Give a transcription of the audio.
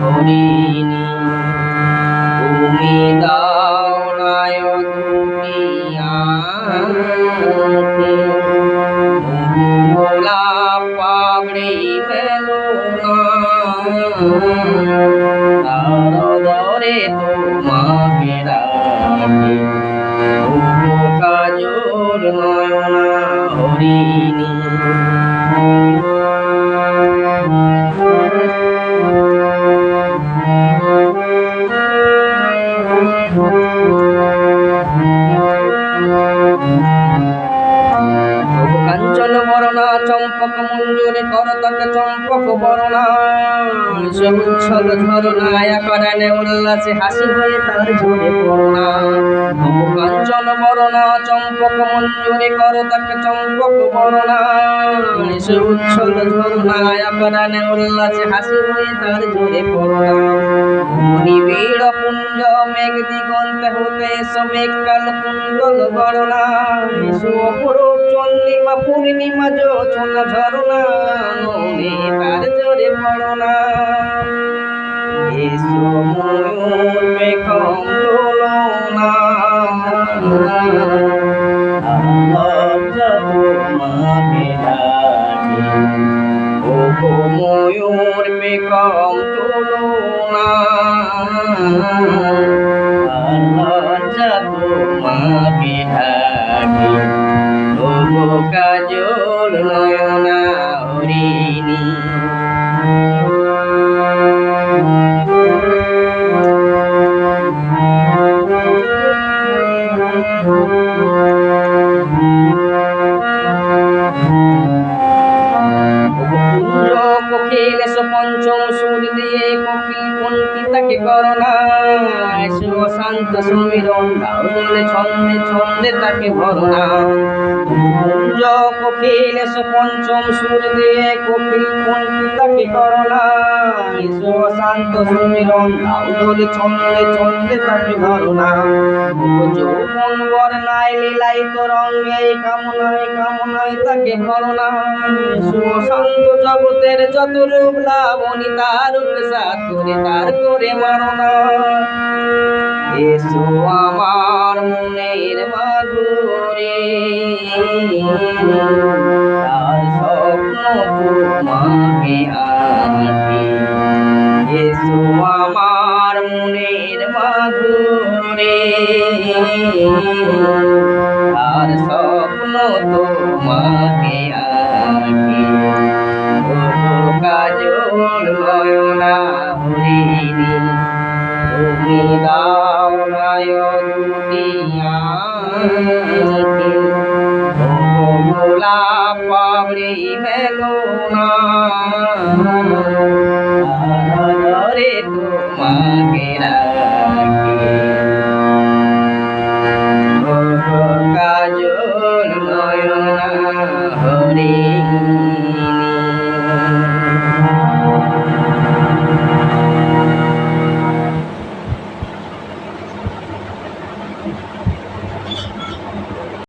হরিণী তুমি দাও নায় দুটি আঁখি, গোলাপ পাগড়ি মেলো না, তার দরে তোমাকে রাখি। কাজল নয়না হরিণী কাঞ্চন বরণা চম্পক মঞ্জুরি করতকে চম্পক বরণা, সবুচ্ছল ঝরনায় করণে উল্লাসে হাসি হয়ে তার ঝরে পড়না। কাঞ্চন বরণা চম্পক মঞ্জুরি করতকে চম্পক বরণা, সবুচ্ছল ঝরনায় করণে উল্লাসে হাসি হয়ে তার ঝরে পড়না। নিবিড় পুঞ্জ মেঘ দিগন্তে হতে সমেঘ কাল কুণ্ডল গণনা, অপরূপ চন্দ্রিমা পূর্ণিমা জোছনা ঝরনা, মনে তার জোরে পড়না। এসো ময়ূর পেখম দোলনা, লজ্জা তোমাকে ডাকে। ওগো ময়ূর পেখম দোলনা, লজ্জা তোমাকে ডাকে। ওগো কাজল নয়না হরিণী কোকিল এসো পঞ্চম সুর দিয়ে কোকিল কোনটি তাকে করোনা, এসো শান্ত সমীরণ দাও জলে ছন্দে ছন্দে তাকে ভরনা। কুঞ্জ কোকিল এসো পঞ্চম সুর দিয়ে কোকিল কোনটি তাকে করোনা, এসো শান্ত সমীরণ দাও জলে ছন্দে ছন্দে তাকে ভরনা। যৌবন বর্ণায় লীলায়িত রঙ্গে কামনায় কামনায় তাকে ভরনা, এসো শান্ত জগতের যত রূপ লাবণী তার সাত করে তার করে মারনা। এসো আমার মনের মাধুরী, তার স্বপ্ন তোমাকে আঁকি। এসো আমার মনের মাধুরী, তার স্বপ্ন তোমাকে আঁকি। কাজল নয়না হরিণী তুমি দাও নায় দুটি আঁখি, গোলাপ পাগড়ি মেলো না, রে তোমাকে রাখি। কাজল নয়না হরিণী।